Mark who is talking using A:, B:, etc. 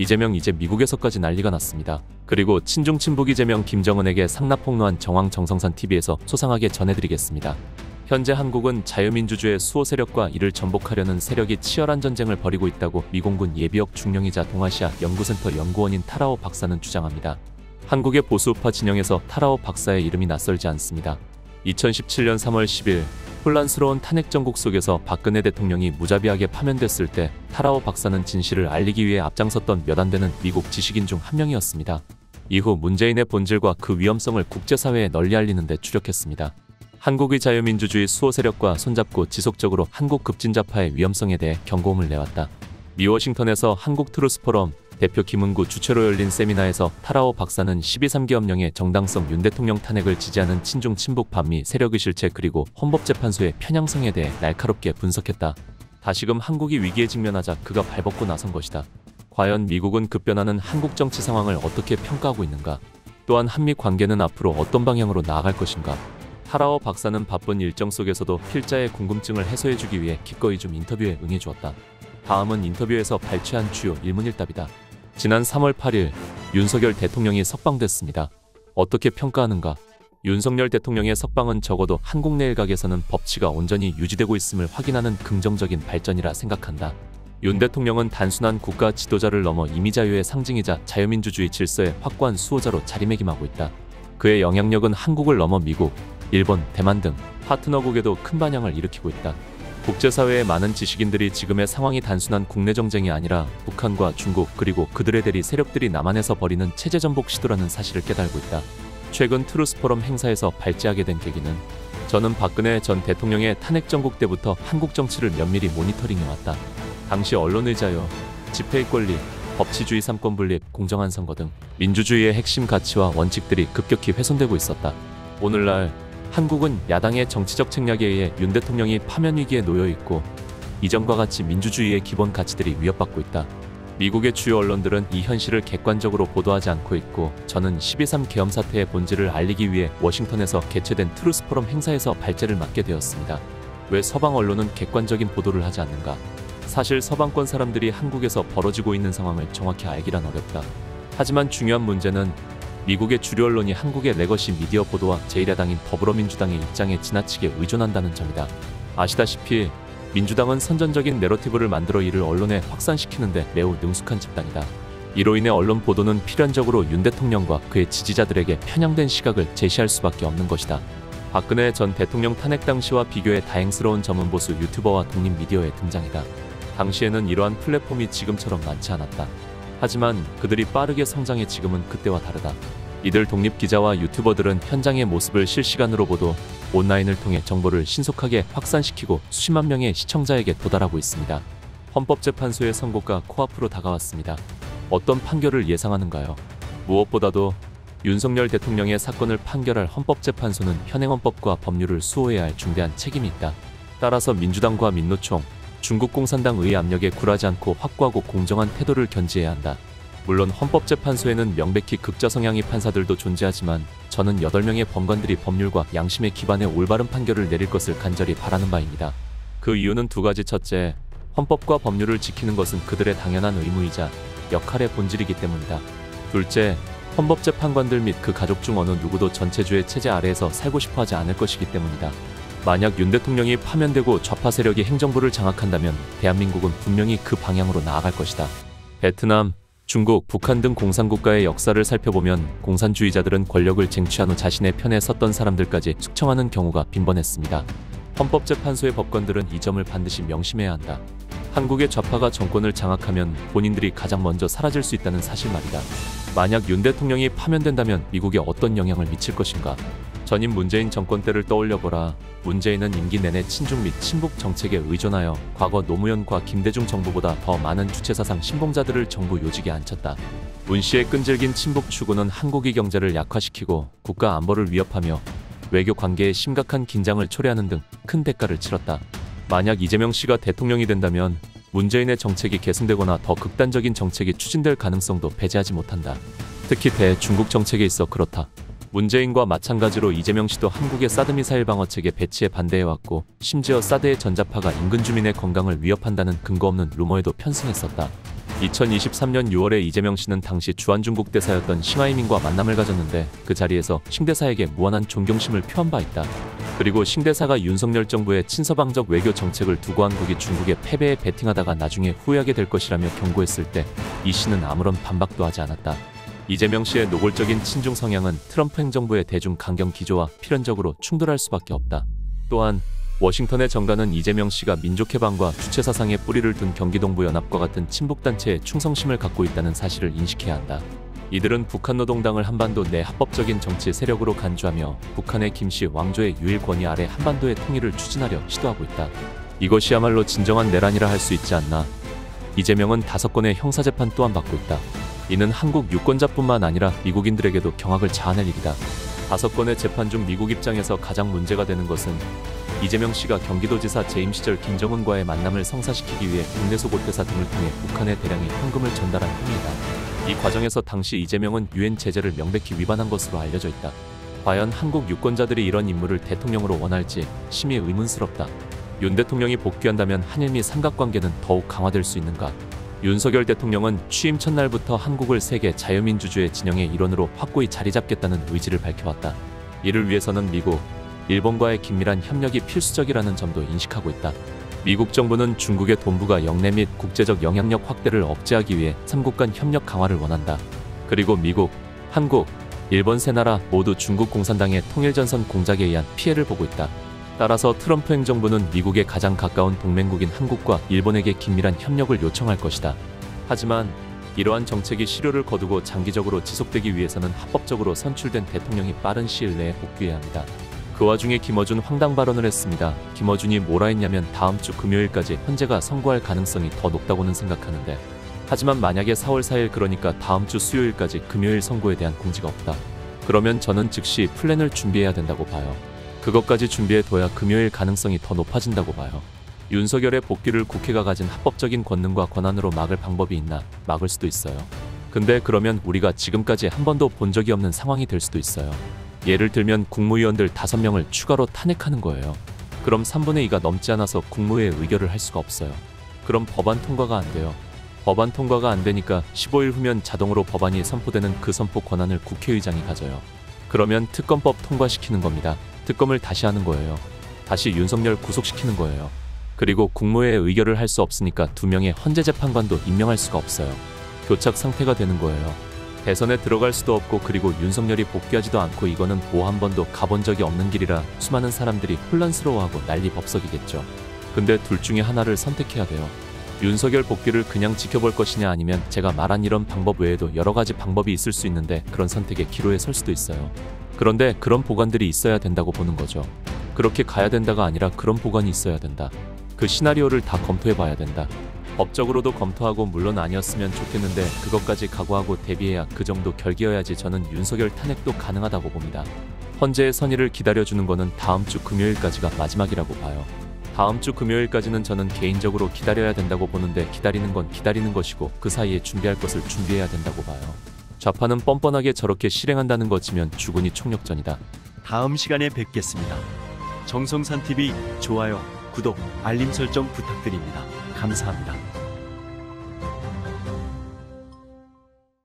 A: 이재명 이제 미국에서까지 난리가 났습니다. 그리고 친중 친북 이재명 김정은에게 상납폭로한 정황 정성산 TV에서 소상하게 전해드리겠습니다. 현재 한국은 자유민주주의 수호 세력과 이를 전복하려는 세력이 치열한 전쟁을 벌이고 있다고 미공군 예비역 중령이자 동아시아 연구센터 연구원인 타라오 박사는 주장합니다. 한국의 보수우파 진영에서 타라오 박사의 이름이 낯설지 않습니다. 2017년 3월 10일 혼란스러운 탄핵 정국 속에서 박근혜 대통령이 무자비하게 파면됐을 때 타라오 박사는 진실을 알리기 위해 앞장섰던 몇 안 되는 미국 지식인 중 한 명이었습니다. 이후 문재인의 본질과 그 위험성을 국제사회에 널리 알리는 데 주력했습니다. 한국의 자유민주주의 수호 세력과 손잡고 지속적으로 한국 급진자파의 위험성에 대해 경고음을 내왔다. 미 워싱턴에서 한국 트루스 포럼 대표 김은구 주최로 열린 세미나에서 타라오 박사는 12.3기 엄령의 정당성 윤 대통령 탄핵을 지지하는 친중 친북 반미 세력의 실체 그리고 헌법재판소의 편향성에 대해 날카롭게 분석했다. 다시금 한국이 위기에 직면하자 그가 발벗고 나선 것이다. 과연 미국은 급변하는 한국 정치 상황을 어떻게 평가하고 있는가? 또한 한미 관계는 앞으로 어떤 방향으로 나아갈 것인가? 타라오 박사는 바쁜 일정 속에서도 필자의 궁금증을 해소해주기 위해 기꺼이 좀 인터뷰에 응해주었다. 다음은 인터뷰에서 발췌한 주요 일문일답이다. 지난 3월 8일 윤석열 대통령이 석방됐습니다. 어떻게 평가하는가? 윤석열 대통령의 석방은 적어도 한국 내 일각에서는 법치가 온전히 유지되고 있음을 확인하는 긍정적인 발전이라 생각한다. 윤 대통령은 단순한 국가 지도자를 넘어 이미자유의 상징이자 자유민주주의 질서의 확고한 수호자로 자리매김하고 있다. 그의 영향력은 한국을 넘어 미국, 일본, 대만 등 파트너국에도 큰 반향을 일으키고 있다. 국제사회의 많은 지식인들이 지금의 상황이 단순한 국내 정쟁이 아니라 북한과 중국 그리고 그들의 대리 세력들이 남한에서 벌이는 체제전복 시도라는 사실을 깨달고 있다. 최근 트루스 포럼 행사에서 발제하게 된 계기는 저는 박근혜 전 대통령의 탄핵 정국 때부터 한국 정치를 면밀히 모니터링해왔다. 당시 언론의 자유, 집회의 권리, 법치주의 삼권 분립, 공정한 선거 등 민주주의의 핵심 가치와 원칙들이 급격히 훼손되고 있었다. 오늘날 한국은 야당의 정치적 책략에 의해 윤 대통령이 파면 위기에 놓여 있고 이전과 같이 민주주의의 기본 가치들이 위협받고 있다. 미국의 주요 언론들은 이 현실을 객관적으로 보도하지 않고 있고 저는 12.3 계엄 사태의 본질을 알리기 위해 워싱턴에서 개최된 트루스 포럼 행사에서 발제를 맡게 되었습니다. 왜 서방 언론은 객관적인 보도를 하지 않는가? 사실 서방권 사람들이 한국에서 벌어지고 있는 상황을 정확히 알기란 어렵다. 하지만 중요한 문제는 미국의 주류 언론이 한국의 레거시 미디어 보도와 제1야당인 더불어민주당의 입장에 지나치게 의존한다는 점이다. 아시다시피 민주당은 선전적인 내러티브를 만들어 이를 언론에 확산시키는데 매우 능숙한 집단이다. 이로 인해 언론 보도는 필연적으로 윤 대통령과 그의 지지자들에게 편향된 시각을 제시할 수밖에 없는 것이다. 박근혜 전 대통령 탄핵 당시와 비교해 다행스러운 전문 보수 유튜버와 독립 미디어의 등장이다. 당시에는 이러한 플랫폼이 지금처럼 많지 않았다. 하지만 그들이 빠르게 성장해 지금은 그때와 다르다. 이들 독립 기자와 유튜버들은 현장의 모습을 실시간으로 보도 온라인을 통해 정보를 신속하게 확산시키고 수십만 명의 시청자에게 도달하고 있습니다. 헌법재판소의 선고가 코앞으로 다가왔습니다. 어떤 판결을 예상하는가요? 무엇보다도 윤석열 대통령의 사건을 판결할 헌법재판소는 현행헌법과 법률을 수호해야 할 중대한 책임이 있다. 따라서 민주당과 민노총, 중국 공산당의 압력에 굴하지 않고 확고하고 공정한 태도를 견지해야 한다. 물론 헌법재판소에는 명백히 극좌 성향의 판사들도 존재하지만 저는 8명의 법관들이 법률과 양심에 기반해 올바른 판결을 내릴 것을 간절히 바라는 바입니다. 그 이유는 두 가지. 첫째, 헌법과 법률을 지키는 것은 그들의 당연한 의무이자 역할의 본질이기 때문이다. 둘째, 헌법재판관들 및 그 가족 중 어느 누구도 전체주의 체제 아래에서 살고 싶어하지 않을 것이기 때문이다. 만약 윤 대통령이 파면되고 좌파 세력이 행정부를 장악한다면 대한민국은 분명히 그 방향으로 나아갈 것이다. 베트남, 중국, 북한 등 공산국가의 역사를 살펴보면 공산주의자들은 권력을 쟁취한 후 자신의 편에 섰던 사람들까지 숙청하는 경우가 빈번했습니다. 헌법재판소의 법관들은 이 점을 반드시 명심해야 한다. 한국의 좌파가 정권을 장악하면 본인들이 가장 먼저 사라질 수 있다는 사실 말이다. 만약 윤 대통령이 파면된다면 미국에 어떤 영향을 미칠 것인가? 전임 문재인 정권 때를 떠올려보라. 문재인은 임기 내내 친중 및 친북 정책에 의존하여 과거 노무현과 김대중 정부보다 더 많은 주체사상 신봉자들을 정부 요직에 앉혔다. 문 씨의 끈질긴 친북 추구는 한국의 경제를 약화시키고 국가 안보를 위협하며 외교 관계에 심각한 긴장을 초래하는 등 큰 대가를 치렀다. 만약 이재명 씨가 대통령이 된다면 문재인의 정책이 계승되거나 더 극단적인 정책이 추진될 가능성도 배제하지 못한다. 특히 대중국 정책에 있어 그렇다. 문재인과 마찬가지로 이재명 씨도 한국의 사드 미사일 방어체계 배치에 반대해왔고 심지어 사드의 전자파가 인근 주민의 건강을 위협한다는 근거 없는 루머에도 편승했었다. 2023년 6월에 이재명 씨는 당시 주한중국 대사였던 싱하이민과 만남을 가졌는데 그 자리에서 싱 대사에게 무한한 존경심을 표한 바 있다. 그리고 싱 대사가 윤석열 정부의 친서방적 외교 정책을 두고 한국이 중국의 패배에 베팅하다가 나중에 후회하게 될 것이라며 경고했을 때 이 씨는 아무런 반박도 하지 않았다. 이재명 씨의 노골적인 친중 성향은 트럼프 행정부의 대중 강경 기조와 필연적으로 충돌할 수밖에 없다. 또한 워싱턴의 정가는 이재명 씨가 민족해방과 주체사상에 뿌리를 둔 경기동부 연합과 같은 친북단체에 충성심을 갖고 있다는 사실을 인식해야 한다. 이들은 북한노동당을 한반도 내 합법적인 정치 세력으로 간주하며 북한의 김씨 왕조의 유일 권위 아래 한반도의 통일을 추진하려 시도하고 있다. 이것이야말로 진정한 내란이라 할 수 있지 않나. 이재명은 5건의 형사재판 또한 받고 있다. 이는 한국 유권자뿐만 아니라 미국인들에게도 경악을 자아낼 일이다. 5건의 재판 중 미국 입장에서 가장 문제가 되는 것은 이재명 씨가 경기도지사 재임 시절 김정은과의 만남을 성사시키기 위해 국내소 보태사 등을 통해 북한에 대량의 현금을 전달한 혐의이다. 이 과정에서 당시 이재명은 유엔 제재를 명백히 위반한 것으로 알려져 있다. 과연 한국 유권자들이 이런 인물을 대통령으로 원할지 심히 의문스럽다. 윤 대통령이 복귀한다면 한일미 삼각관계는 더욱 강화될 수 있는가? 윤석열 대통령은 취임 첫날부터 한국을 세계 자유민주주의 진영의 일원으로 확고히 자리잡겠다는 의지를 밝혀왔다. 이를 위해서는 미국, 일본과의 긴밀한 협력이 필수적이라는 점도 인식하고 있다. 미국 정부는 중국의 돈부가 영내 및 국제적 영향력 확대를 억제하기 위해 3국 간 협력 강화를 원한다. 그리고 미국, 한국, 일본 세 나라 모두 중국 공산당의 통일전선 공작에 의한 피해를 보고 있다. 따라서 트럼프 행정부는 미국에 가장 가까운 동맹국인 한국과 일본에게 긴밀한 협력을 요청할 것이다. 하지만 이러한 정책이 실효를 거두고 장기적으로 지속되기 위해서는 합법적으로 선출된 대통령이 빠른 시일 내에 복귀해야 합니다. 그 와중에 김어준 황당 발언을 했습니다. 김어준이 뭐라 했냐면 다음 주 금요일까지 헌재가 선고할 가능성이 더 높다고는 생각하는데, 하지만 만약에 4월 4일 그러니까 다음 주 수요일까지 금요일 선고에 대한 공지가 없다. 그러면 저는 즉시 플랜을 준비해야 된다고 봐요. 그것까지 준비해둬야 금요일 가능성이 더 높아진다고 봐요. 윤석열의 복귀를 국회가 가진 합법적인 권능과 권한으로 막을 방법이 있나? 막을 수도 있어요. 근데 그러면 우리가 지금까지 한 번도 본 적이 없는 상황이 될 수도 있어요. 예를 들면 국무위원들 5명을 추가로 탄핵하는 거예요. 그럼 3분의 2가 넘지 않아서 국무회의 의결을 할 수가 없어요. 그럼 법안 통과가 안 돼요. 법안 통과가 안 되니까 15일 후면 자동으로 법안이 선포되는 그 선포 권한을 국회의장이 가져요. 그러면 특검법 통과시키는 겁니다. 특검을 다시 하는 거예요. 다시 윤석열 구속시키는 거예요. 그리고 국무회의 의결을 할 수 없으니까 2명의 헌재재판관도 임명할 수가 없어요. 교착 상태가 되는 거예요. 대선에 들어갈 수도 없고 그리고 윤석열이 복귀하지도 않고 이거는 한 번도 가본 적이 없는 길이라 수많은 사람들이 혼란스러워하고 난리법석이겠죠. 근데 둘 중에 하나를 선택해야 돼요. 윤석열 복귀를 그냥 지켜볼 것이냐 아니면 제가 말한 이런 방법 외에도 여러 가지 방법이 있을 수 있는데 그런 선택의 기로에 설 수도 있어요. 그런데 그런 보관들이 있어야 된다고 보는 거죠. 그렇게 가야 된다가 아니라 그런 보관이 있어야 된다. 그 시나리오를 다 검토해 봐야 된다. 법적으로도 검토하고 물론 아니었으면 좋겠는데 그것까지 각오하고 대비해야 그 정도 결기여야지 저는 윤석열 탄핵도 가능하다고 봅니다. 헌재의 선의를 기다려주는 거는 다음 주 금요일까지가 마지막이라고 봐요. 다음 주 금요일까지는 저는 개인적으로 기다려야 된다고 보는데 기다리는 건 기다리는 것이고 그 사이에 준비할 것을 준비해야 된다고 봐요. 좌파는 뻔뻔하게 저렇게 실행한다는 거 치면 주군이 총력전이다.
B: 다음 시간에 뵙겠습니다. 정성산TV 좋아요, 구독, 알림 설정 부탁드립니다. 감사합니다.